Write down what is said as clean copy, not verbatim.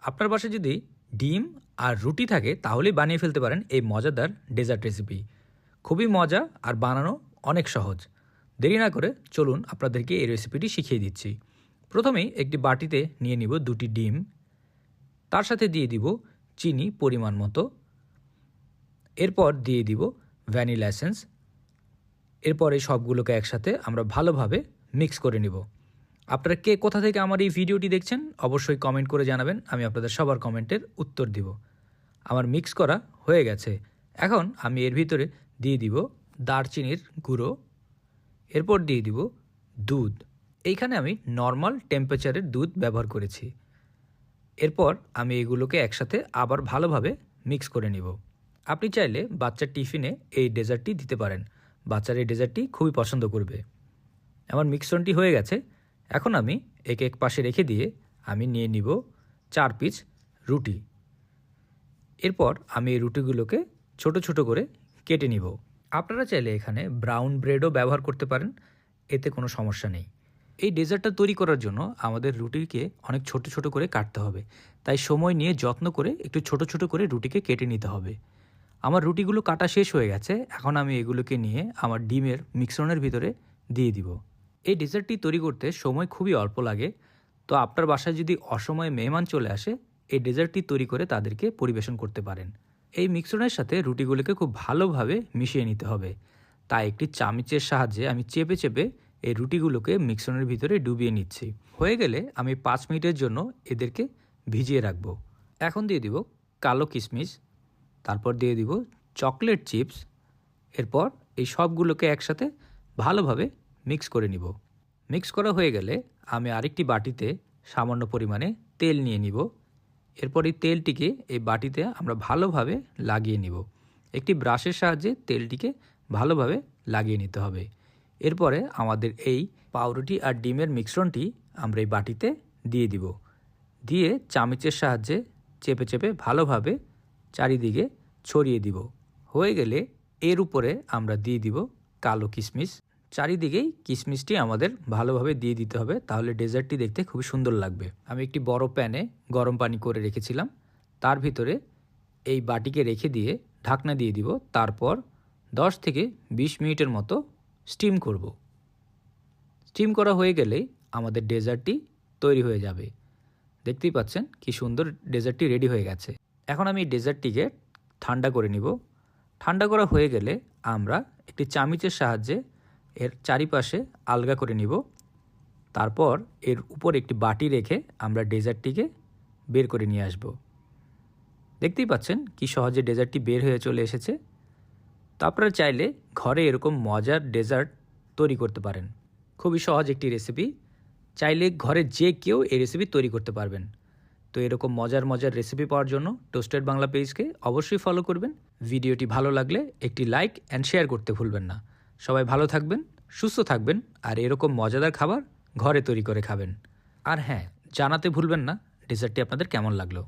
আপনার বাসায় যদি ডিম আর রুটি থাকে তাহলেই বানিয়ে ফেলতে পারেন এই মজাদার ডেজার্ট রেসিপি। খুবই মজা আর বানানো অনেক সহজ। দেরি না করে চলুন আপনাদেরকে এই রেসিপিটি শিখিয়ে দিচ্ছি। প্রথমেই একটি বাটিতে নিয়ে নিব 2টি ডিম, তার সাথে দিয়ে দিব চিনি পরিমাণ মতো, এরপর দিয়ে দিব ভ্যানিলা এসেন্স। এরপর এই সবগুলোকে একসাথে আমরা ভালোভাবে মিক্স করে নিব। আপনারা কে কোথা থেকে আমার এই ভিডিওটি দেখছেন অবশ্যই কমেন্ট করে জানাবেন, আমি আপনাদের সবার কমেন্টের উত্তর দিব। আমার মিক্স করা হয়ে গেছে। এখন আমি এর ভিতরে দিয়ে দিব দারচিনির গুঁড়ো, এরপর দিয়ে দিব দুধ। এইখানে আমি নর্মাল টেম্পারেচারের দুধ ব্যবহার করেছি। এরপর আমি এগুলোকে একসাথে আবার ভালোভাবে মিক্স করে নিব। আপনি চাইলে বাচ্চার টিফিনে এই ডেজার্টটি দিতে পারেন, বাচ্চার এই ডেজার্টটি খুবই পছন্দ করবে। আমার মিক্সনটি হয়ে গেছে। এখন আমি এক এক পাশে রেখে দিয়ে আমি নিয়ে নিব 4 পিস রুটি। এরপর আমি এই রুটিগুলোকে ছোট ছোট করে কেটে নিব। আপনারা চাইলে এখানে ব্রাউন ব্রেডও ব্যবহার করতে পারেন, এতে কোনো সমস্যা নেই। এই ডেজার্টটা তৈরি করার জন্য আমাদের রুটিকে অনেক ছোট ছোট করে কাটতে হবে, তাই সময় নিয়ে যত্ন করে একটু ছোট ছোট করে রুটিকে কেটে নিতে হবে। আমার রুটিগুলো কাটা শেষ হয়ে গেছে। এখন আমি এগুলোকে নিয়ে আমার ডিমের মিশ্রণের ভিতরে দিয়ে দিব। এই ডেজার্টটি তৈরি করতে সময় খুবই অল্প লাগে, তো আপনার বাসায় যদি অসময়ে মেহমান চলে আসে এই ডেজার্টটি তৈরি করে তাদেরকে পরিবেশন করতে পারেন। এই মিশ্রণের সাথে রুটিগুলোকে খুব ভালোভাবে মিশিয়ে নিতে হবে, তাই একটি চামচের সাহায্যে আমি চেপে চেপে এই রুটিগুলোকে মিশ্রণের ভিতরে ডুবিয়ে নিচ্ছি। হয়ে গেলে আমি 5 মিনিটের জন্য এদেরকে ভিজিয়ে রাখব। এখন দিয়ে দিব কালো কিশমিশ, তারপর দিয়ে দিব চকলেট চিপস। এরপর এই সবগুলোকে একসাথে ভালোভাবে মিক্স করে নিব। মিক্স করা হয়ে গেলে আমি আরেকটি বাটিতে সামান্য পরিমাণে তেল নিয়ে নিব। এরপর এই তেলটিকে এই বাটিতে আমরা ভালোভাবে লাগিয়ে নিব। একটি ব্রাশের সাহায্যে তেলটিকে ভালোভাবে লাগিয়ে নিতে হবে। এরপরে আমাদের এই পাউরুটি আর ডিমের মিশ্রণটি আমরা এই বাটিতে দিয়ে দিব। দিয়ে চামচের সাহায্যে চেপে চেপে ভালোভাবে চারিদিকে ছড়িয়ে দিব। হয়ে গেলে এর উপরে আমরা দিয়ে দিব কালো কিশমিশ। চারিদিকেই কিশমিশটি আমাদের ভালোভাবে দিয়ে দিতে হবে, তাহলে ডেজার্টটি দেখতে খুবই সুন্দর লাগবে। আমি একটি বড় প্যানে গরম পানি করে রেখেছিলাম, তার ভিতরে এই বাটিকে রেখে দিয়ে ঢাকনা দিয়ে দিব। তারপর 10 থেকে 20 মিনিটের মতো স্টিম করব। স্টিম করা হয়ে গেলেই আমাদের ডেজার্টটি তৈরি হয়ে যাবে। দেখতেই পাচ্ছেন কি সুন্দর ডেজার্টটি রেডি হয়ে গেছে। এখন আমি ডেজার্টটিকে ঠান্ডা করে নিব। ঠান্ডা করা হয়ে গেলে আমরা একটি চামচের সাহায্যে এর চারিপাশে আলগা করে নিব। তারপর এর উপর একটি বাটি রেখে আমরা ডেজার্টটিকে বের করে নিয়ে আসব। দেখতেই পাচ্ছেন কি সহজে ডেজার্টটি বের হয়ে চলে এসেছে। তো আপনারা চাইলে ঘরে এরকম মজার ডেজার্ট তৈরি করতে পারেন। খুবই সহজ একটি রেসিপি, চাইলে ঘরে যে কেউ এই রেসিপি তৈরি করতে পারবেন। তো এরকম মজার মজার রেসিপি পাওয়ার জন্য টোস্টেড বাংলা পেজকে অবশ্যই ফলো করবেন। ভিডিওটি ভালো লাগলে একটি লাইক অ্যান্ড শেয়ার করতে ভুলবেন না। সবাই ভালো থাকবেন, সুস্থ থাকবেন, আর এরকম মজাদার খাবার ঘরে তৈরি করে খাবেন। আর হ্যাঁ, জানাতে ভুলবেন না ডেজার্টটি আপনাদের কেমন লাগলো।